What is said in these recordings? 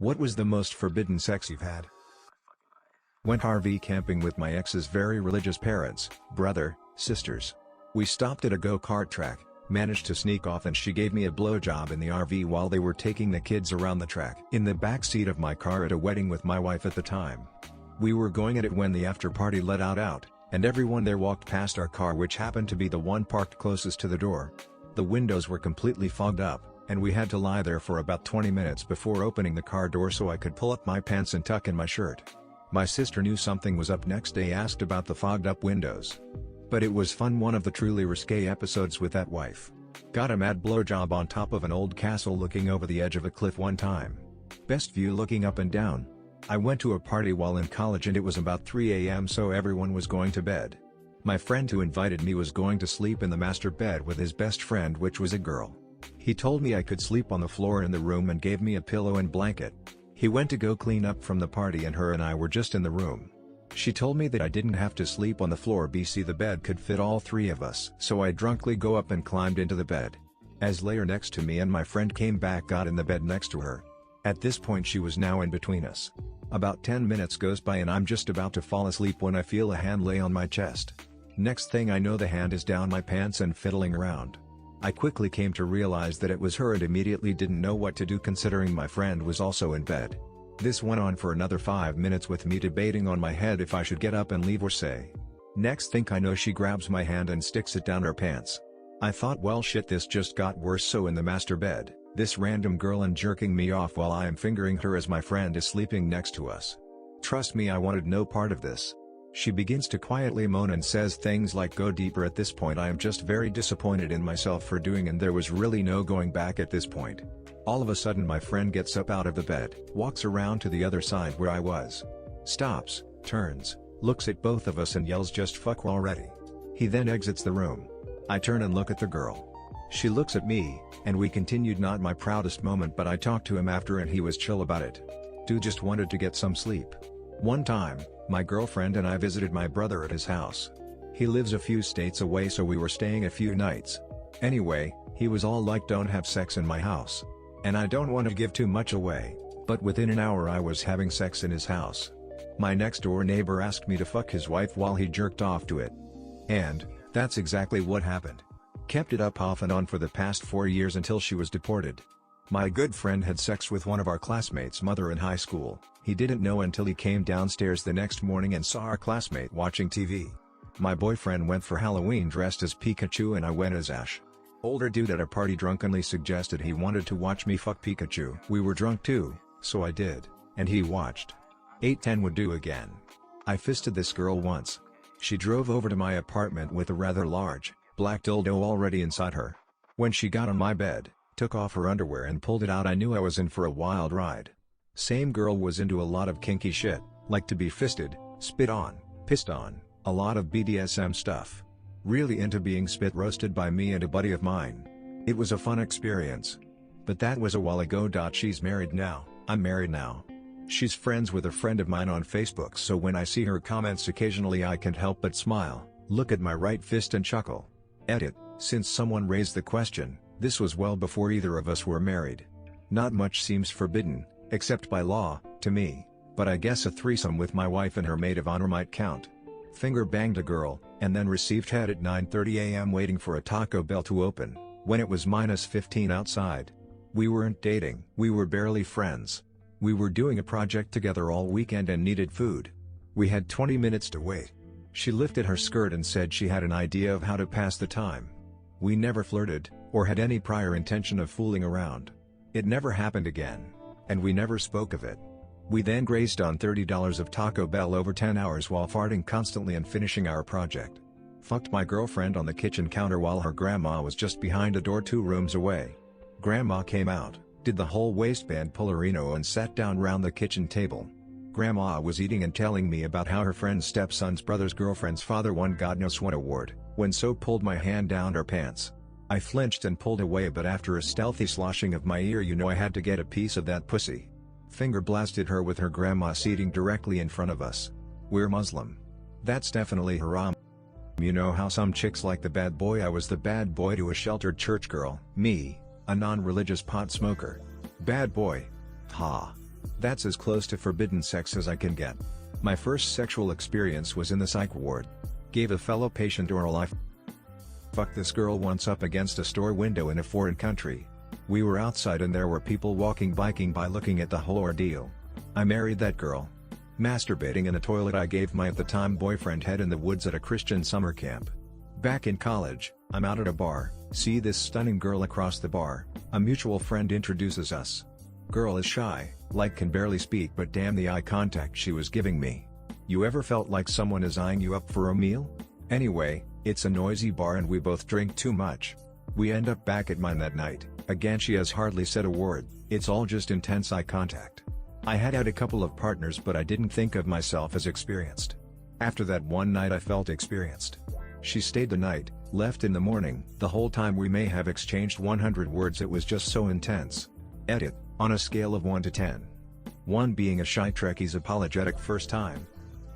What was the most forbidden sex you've had? Went RV camping with my ex's very religious parents, brother, sisters. We stopped at a go-kart track, managed to sneak off, and she gave me a blowjob in the RV while they were taking the kids around the track. In the back seat of my car at a wedding with my wife at the time. We were going at it when the after party let out, and everyone there walked past our car, which happened to be the one parked closest to the door. The windows were completely fogged up, and we had to lie there for about 20 minutes before opening the car door so I could pull up my pants and tuck in my shirt. My sister knew something was up. Next day asked about the fogged up windows. But it was fun, one of the truly risque episodes with that wife. Got a mad blowjob on top of an old castle looking over the edge of a cliff one time. Best view looking up and down. I went to a party while in college and it was about 3 a.m. so everyone was going to bed. My friend who invited me was going to sleep in the master bed with his best friend, which was a girl. He told me I could sleep on the floor in the room and gave me a pillow and blanket. He went to go clean up from the party and her and I were just in the room. She told me that I didn't have to sleep on the floor, BC the bed could fit all three of us. So I drunkenly go up and climbed into the bed. As lay her next to me and my friend came back, got in the bed next to her. At this point she was now in between us. About 10 minutes goes by and I'm just about to fall asleep when I feel a hand lay on my chest. Next thing I know, the hand is down my pants and fiddling around. I quickly came to realize that it was her and immediately didn't know what to do considering my friend was also in bed. This went on for another 5 minutes with me debating on my head if I should get up and leave or stay. Next thing I know, she grabs my hand and sticks it down her pants. I thought, well shit, this just got worse. So in the master bed, this random girl and jerking me off while I am fingering her as my friend is sleeping next to us. Trust me, I wanted no part of this. She begins to quietly moan and says things like go deeper. At this point I am just very disappointed in myself for doing, and there was really no going back at this point. All of a sudden my friend gets up out of the bed, walks around to the other side where I was. Stops, turns, looks at both of us and yells, just fuck already. He then exits the room. I turn and look at the girl. She looks at me, and we continued. Not my proudest moment, but I talked to him after and he was chill about it. Dude just wanted to get some sleep. One time, my girlfriend and I visited my brother at his house. He lives a few states away, so we were staying a few nights. Anyway, he was all like, don't have sex in my house. And I don't want to give too much away, but within an hour I was having sex in his house. My next door neighbor asked me to fuck his wife while he jerked off to it. And that's exactly what happened. Kept it up off and on for the past 4 years until she was deported. My good friend had sex with one of our classmates' mother in high school. He didn't know until he came downstairs the next morning and saw our classmate watching TV. My boyfriend went for Halloween dressed as Pikachu and I went as Ash. Older dude at a party drunkenly suggested he wanted to watch me fuck Pikachu. We were drunk too, so I did, and he watched. 8-10 would do again. I fisted this girl once. She drove over to my apartment with a rather large, black dildo already inside her. When she got on my bed, took off her underwear and pulled it out, I knew I was in for a wild ride. Same girl was into a lot of kinky shit, like to be fisted, spit on, pissed on, a lot of BDSM stuff. Really into being spit roasted by me and a buddy of mine. It was a fun experience. But that was a while ago. She's married now, I'm married now. She's friends with a friend of mine on Facebook, so when I see her comments occasionally I can't help but smile, look at my right fist and chuckle. Edit, since someone raised the question, this was well before either of us were married. Not much seems forbidden, except by law, to me, but I guess a threesome with my wife and her maid of honor might count. Finger banged a girl, and then received head at 9:30 a.m. waiting for a Taco Bell to open, when it was -15 outside. We weren't dating, we were barely friends. We were doing a project together all weekend and needed food. We had 20 minutes to wait. She lifted her skirt and said she had an idea of how to pass the time. We never flirted, or had any prior intention of fooling around. It never happened again. And we never spoke of it. We then grazed on $30 of Taco Bell over 10 hours while farting constantly and finishing our project. Fucked my girlfriend on the kitchen counter while her grandma was just behind a door 2 rooms away. Grandma came out, did the whole waistband pullerino and sat down round the kitchen table. Grandma was eating and telling me about how her friend's stepson's brother's girlfriend's father won God knows what award, when so pulled my hand down her pants. I flinched and pulled away, but after a stealthy sloshing of my ear, you know I had to get a piece of that pussy. Finger blasted her with her grandma seating directly in front of us. We're Muslim. That's definitely haram. You know how some chicks like the bad boy? I was the bad boy to a sheltered church girl. Me, a non-religious pot smoker. Bad boy. Ha. That's as close to forbidden sex as I can get. My first sexual experience was in the psych ward. Gave a fellow patient oral. I fucked this girl once up against a store window in a foreign country. We were outside and there were people biking by looking at the whole ordeal. I married that girl. Masturbating in a toilet I gave my at the time boyfriend head in the woods at a Christian summer camp. Back in college, I'm out at a bar, see this stunning girl across the bar, a mutual friend introduces us. Girl is shy, can barely speak, but damn the eye contact she was giving me. You ever felt like someone is eyeing you up for a meal? Anyway, it's a noisy bar and we both drink too much. We end up back at mine that night. Again she has hardly said a word, it's all just intense eye contact. I had a couple of partners but I didn't think of myself as experienced. After that one night I felt experienced. She stayed the night, left in the morning. The whole time we may have exchanged 100 words, it was just so intense. Edit, on a scale of 1 to 10. 1 being a shy Trekkie's apologetic first time.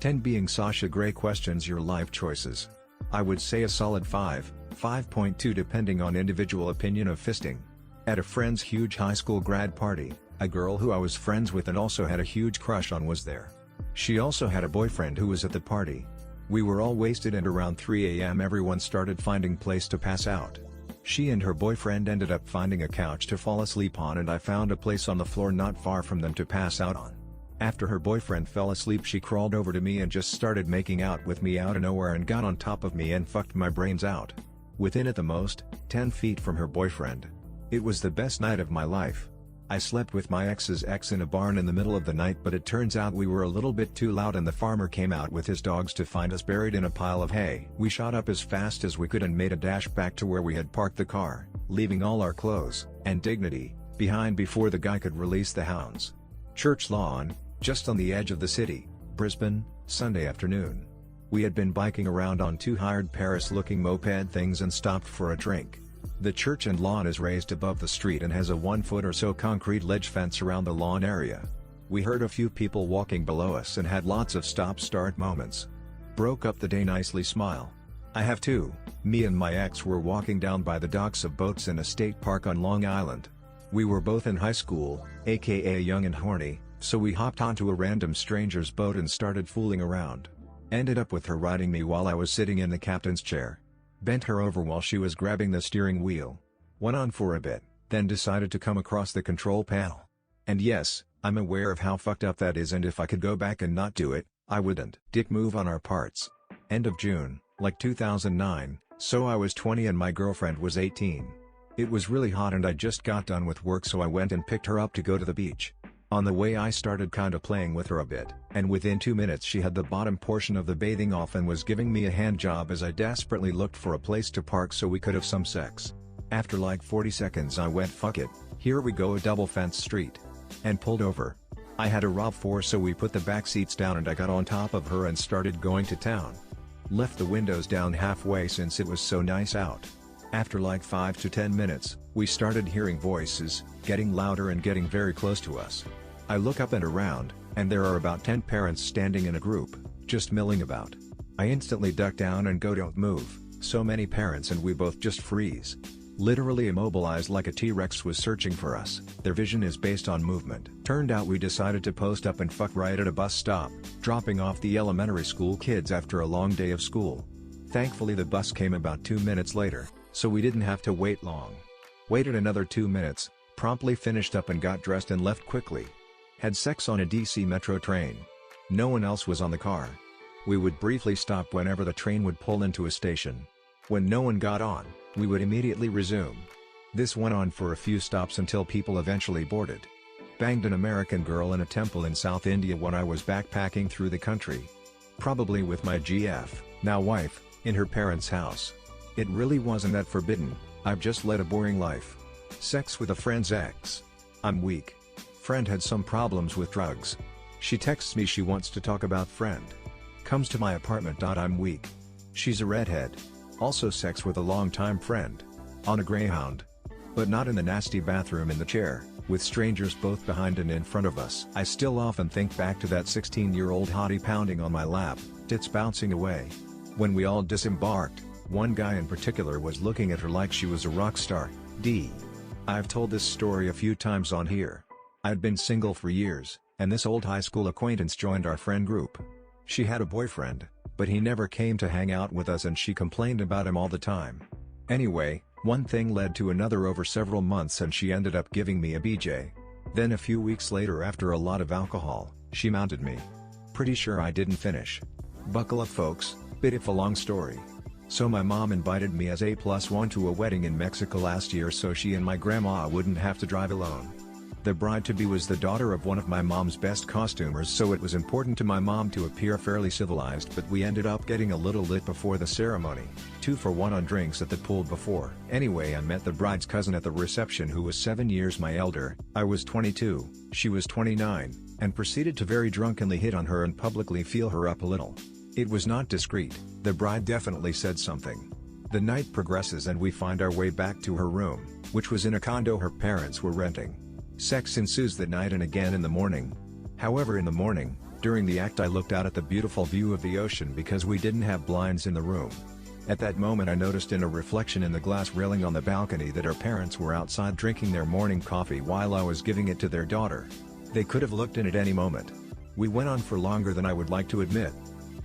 10 being Sasha Grey questions your life choices. I would say a solid 5, 5.2 depending on individual opinion of fisting. At a friend's huge high school grad party, a girl who I was friends with and also had a huge crush on was there. She also had a boyfriend who was at the party. We were all wasted and around 3 a.m. everyone started finding place to pass out. She and her boyfriend ended up finding a couch to fall asleep on and I found a place on the floor not far from them to pass out on. After her boyfriend fell asleep she crawled over to me and just started making out with me out of nowhere and got on top of me and fucked my brains out. Within at the most, 10 feet from her boyfriend. It was the best night of my life. I slept with my ex's ex in a barn in the middle of the night but it turns out we were a little bit too loud and the farmer came out with his dogs to find us buried in a pile of hay. We shot up as fast as we could and made a dash back to where we had parked the car, leaving all our clothes and dignity behind before the guy could release the hounds. Church lawn, just on the edge of the city, Brisbane, Sunday afternoon. We had been biking around on 2 hired Paris-looking moped things and stopped for a drink. The church and lawn is raised above the street and has a 1 foot or so concrete ledge fence around the lawn area. We heard a few people walking below us and had lots of stop-start moments. Broke up the day nicely smile. I have too. Me and my ex were walking down by the docks of boats in a state park on Long Island. We were both in high school, aka young and horny, so we hopped onto a random stranger's boat and started fooling around. Ended up with her riding me while I was sitting in the captain's chair. Bent her over while she was grabbing the steering wheel. Went on for a bit, then decided to come across the control panel. And yes, I'm aware of how fucked up that is and if I could go back and not do it, I wouldn't. Dick move on our parts. End of June, 2009, so I was 20 and my girlfriend was 18. It was really hot and I just got done with work so I went and picked her up to go to the beach. On the way I started kinda playing with her a bit, and within 2 minutes she had the bottom portion of the bathing off and was giving me a hand job as I desperately looked for a place to park so we could have some sex. After 40 seconds I went fuck it, here we go, a double fence street. And pulled over. I had a RAV4 so we put the back seats down and I got on top of her and started going to town. Left the windows down halfway since it was so nice out. After 5 to 10 minutes, we started hearing voices, getting louder and getting very close to us. I look up and around, and there are about 10 parents standing in a group, just milling about. I instantly duck down and go, don't move, so many parents and we both just freeze. Literally immobilized like a T-Rex was searching for us. Their vision is based on movement. Turned out we decided to post up and fuck right at a bus stop, dropping off the elementary school kids after a long day of school. Thankfully the bus came about 2 minutes later, so we didn't have to wait long. Waited another 2 minutes, promptly finished up and got dressed and left quickly. Had sex on a DC metro train. No one else was on the car. We would briefly stop whenever the train would pull into a station. When no one got on, we would immediately resume. This went on for a few stops until people eventually boarded. Banged an American girl in a temple in South India when I was backpacking through the country. Probably with my GF, now wife, in her parents' house. It really wasn't that forbidden, I've just led a boring life. Sex with a friend's ex. I'm weak. Friend had some problems with drugs. She texts me she wants to talk about friend. Comes to my apartment. I'm weak. She's a redhead. Also sex with a longtime friend. On a Greyhound. But not in the nasty bathroom in the chair, with strangers both behind and in front of us. I still often think back to that 16-year-old hottie pounding on my lap, tits bouncing away. When we all disembarked, one guy in particular was looking at her like she was a rock star. I've told this story a few times on here. I'd been single for years, and this old high school acquaintance joined our friend group. She had a boyfriend, but he never came to hang out with us and she complained about him all the time. Anyway, one thing led to another over several months and she ended up giving me a BJ. Then a few weeks later, after a lot of alcohol, she mounted me. Pretty sure I didn't finish. Buckle up folks, bit of a long story. So my mom invited me as A+1 to a wedding in Mexico last year so she and my grandma wouldn't have to drive alone. The bride-to-be was the daughter of one of my mom's best costumers, so it was important to my mom to appear fairly civilized, but we ended up getting a little lit before the ceremony, 2 for 1 on drinks at the pool before. Anyway, I met the bride's cousin at the reception who was 7 years my elder. I was 22, she was 29, and proceeded to very drunkenly hit on her and publicly feel her up a little. It was not discreet, the bride definitely said something. The night progresses and we find our way back to her room, which was in a condo her parents were renting. Sex ensues that night and again in the morning. However, in the morning, during the act I looked out at the beautiful view of the ocean because we didn't have blinds in the room. At that moment I noticed in a reflection in the glass railing on the balcony that our parents were outside drinking their morning coffee while I was giving it to their daughter. They could have looked in at any moment. We went on for longer than I would like to admit.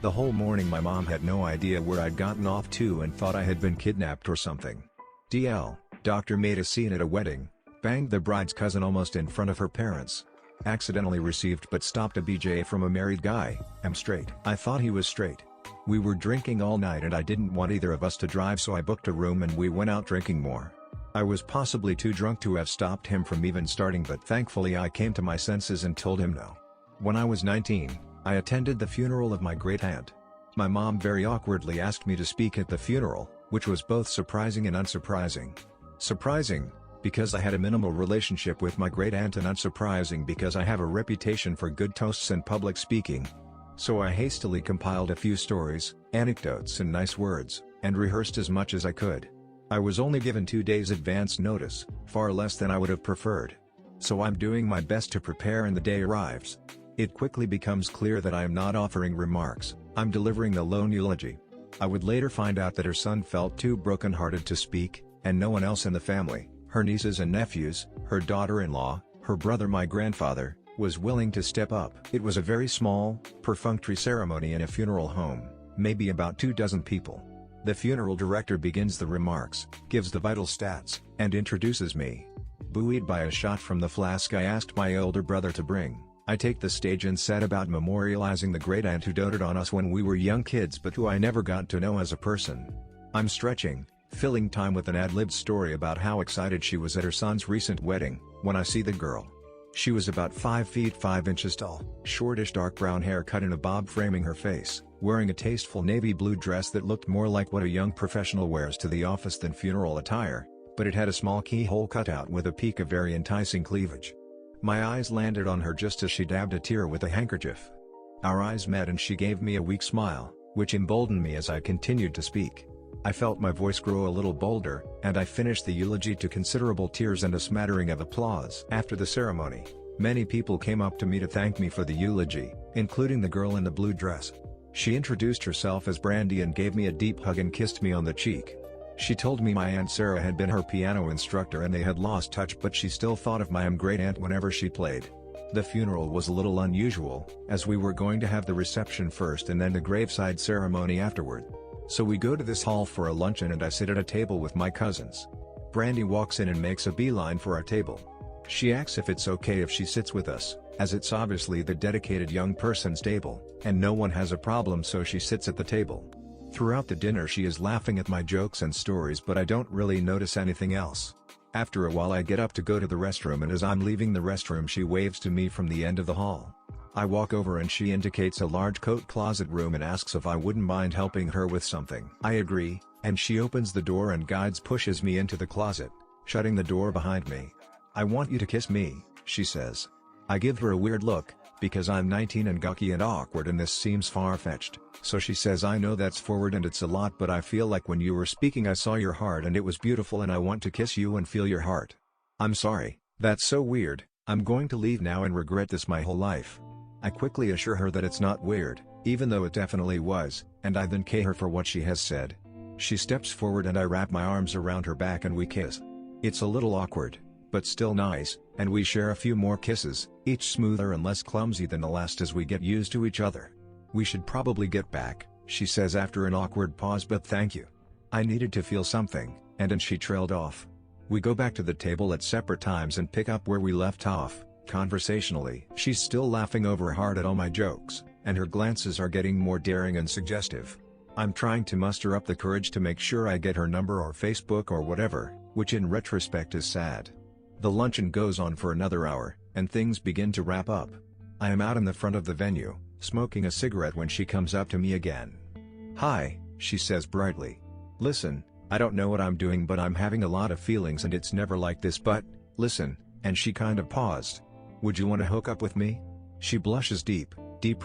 The whole morning my mom had no idea where I'd gotten off to and thought I had been kidnapped or something. DL, doctor made a scene at a wedding. Banged the bride's cousin almost in front of her parents. Accidentally received but stopped a BJ from a married guy. I'm straight. I thought he was straight. We were drinking all night and I didn't want either of us to drive, so I booked a room and we went out drinking more. I was possibly too drunk to have stopped him from even starting, but thankfully I came to my senses and told him no. When I was 19, I attended the funeral of my great-aunt. My mom very awkwardly asked me to speak at the funeral, which was both surprising and unsurprising. Surprising, because I had a minimal relationship with my great-aunt, and unsurprising because I have a reputation for good toasts and public speaking. So I hastily compiled a few stories, anecdotes and nice words, and rehearsed as much as I could. I was only given 2 days advance notice, far less than I would have preferred. So I'm doing my best to prepare and the day arrives. It quickly becomes clear that I am not offering remarks, I'm delivering the lone eulogy. I would later find out that her son felt too broken-hearted to speak, and no one else in the family, her nieces and nephews, her daughter-in-law, her brother, my grandfather, was willing to step up. It was a very small, perfunctory ceremony in a funeral home, maybe about 24 people. The funeral director begins the remarks, gives the vital stats, and introduces me. Buoyed by a shot from the flask I asked my older brother to bring, I take the stage and set about memorializing the great-aunt who doted on us when we were young kids but who I never got to know as a person. I'm stretching, filling time with an ad-libbed story about how excited she was at her son's recent wedding, when I see the girl. She was about 5 feet 5 inches tall, shortish dark brown hair cut in a bob framing her face, wearing a tasteful navy blue dress that looked more like what a young professional wears to the office than funeral attire, but it had a small keyhole cutout with a peak of very enticing cleavage. My eyes landed on her just as she dabbed a tear with a handkerchief. Our eyes met and she gave me a weak smile, which emboldened me as I continued to speak. I felt my voice grow a little bolder, and I finished the eulogy to considerable tears and a smattering of applause. After the ceremony, many people came up to me to thank me for the eulogy, including the girl in the blue dress. She introduced herself as Brandy and gave me a deep hug and kissed me on the cheek. She told me my Aunt Sarah had been her piano instructor and they had lost touch, but she still thought of my great-aunt whenever she played. The funeral was a little unusual, as we were going to have the reception first and then the graveside ceremony afterward. So we go to this hall for a luncheon and I sit at a table with my cousins. Brandy walks in and makes a beeline for our table. She asks if it's okay if she sits with us, as it's obviously the dedicated young person's table, and no one has a problem, so she sits at the table. Throughout the dinner she is laughing at my jokes and stories, but I don't really notice anything else. After a while I get up to go to the restroom, and as I'm leaving the restroom she waves to me from the end of the hall. I walk over and she indicates a large coat closet room and asks if I wouldn't mind helping her with something. I agree, and she opens the door and pushes me into the closet, shutting the door behind me. "I want you to kiss me," she says. I give her a weird look, because I'm 19 and gawky and awkward and this seems far-fetched, so she says, "I know that's forward and it's a lot, but I feel like when you were speaking I saw your heart and it was beautiful and I want to kiss you and feel your heart." I'm sorry, that's so weird, I'm going to leave now and regret this my whole life. I quickly assure her that it's not weird, even though it definitely was, and I thank her for what she has said. She steps forward and I wrap my arms around her back and we kiss. It's a little awkward, but still nice, and we share a few more kisses, each smoother and less clumsy than the last as we get used to each other. We should probably get back, she says after an awkward pause, but thank you. I needed to feel something, and then she trailed off. We go back to the table at separate times and pick up where we left off, conversationally. She's still laughing over hard at all my jokes, and her glances are getting more daring and suggestive. I'm trying to muster up the courage to make sure I get her number or Facebook or whatever, which in retrospect is sad. The luncheon goes on for another hour, and things begin to wrap up. I am out in the front of the venue, smoking a cigarette when she comes up to me again. "Hi," she says brightly. "Listen, I don't know what I'm doing, but I'm having a lot of feelings and it's never like this, but, listen," and she kind of paused. "Would you want to hook up with me?" She blushes deep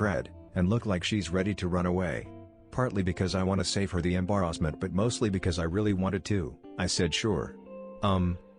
red, and look like she's ready to run away. Partly because I want to save her the embarrassment, but mostly because I really wanted to, I said sure.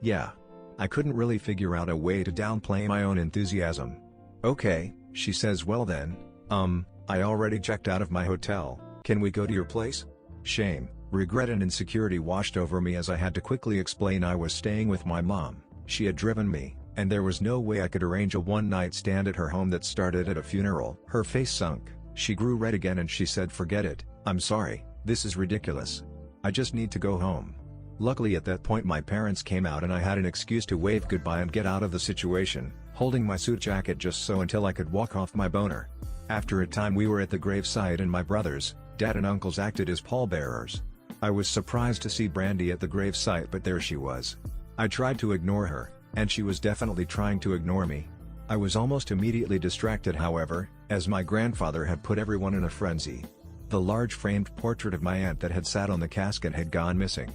Yeah. I couldn't really figure out a way to downplay my own enthusiasm. "Okay," she says, "well then, I already checked out of my hotel, can we go to your place?" Shame, regret and insecurity washed over me as I had to quickly explain I was staying with my mom. She had driven me, and there was no way I could arrange a one-night stand at her home that started at a funeral. Her face sunk, she grew red again and she said, "Forget it, I'm sorry, this is ridiculous. I just need to go home." Luckily at that point my parents came out and I had an excuse to wave goodbye and get out of the situation, holding my suit jacket just so until I could walk off my boner. After a time we were at the gravesite and my brothers, dad and uncles acted as pallbearers. I was surprised to see Brandy at the gravesite, but there she was. I tried to ignore her, and she was definitely trying to ignore me. I was almost immediately distracted however, as my grandfather had put everyone in a frenzy. The large framed portrait of my aunt that had sat on the casket had gone missing.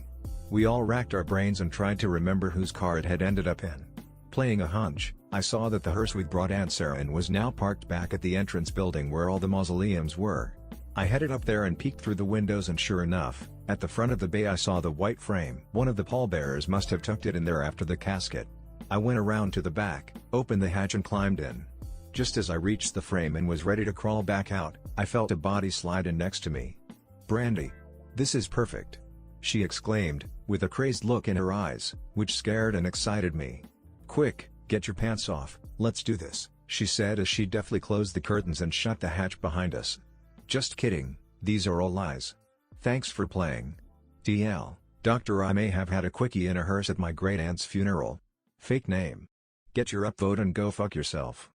We all racked our brains and tried to remember whose car it had ended up in. Playing a hunch, I saw that the hearse we'd brought Aunt Sarah in was now parked back at the entrance building where all the mausoleums were. I headed up there and peeked through the windows, and sure enough, at the front of the bay I saw the white frame. One of the pallbearers must have tucked it in there after the casket. I went around to the back, opened the hatch and climbed in. Just as I reached the frame and was ready to crawl back out, I felt a body slide in next to me. "Brandy. This is perfect," she exclaimed, with a crazed look in her eyes, which scared and excited me. "Quick, get your pants off, let's do this," she said as she deftly closed the curtains and shut the hatch behind us. "Just kidding, these are all lies. Thanks for playing. TL, Doctor, I may have had a quickie in a hearse at my great-aunt's funeral. Fake name. Get your upvote and go fuck yourself."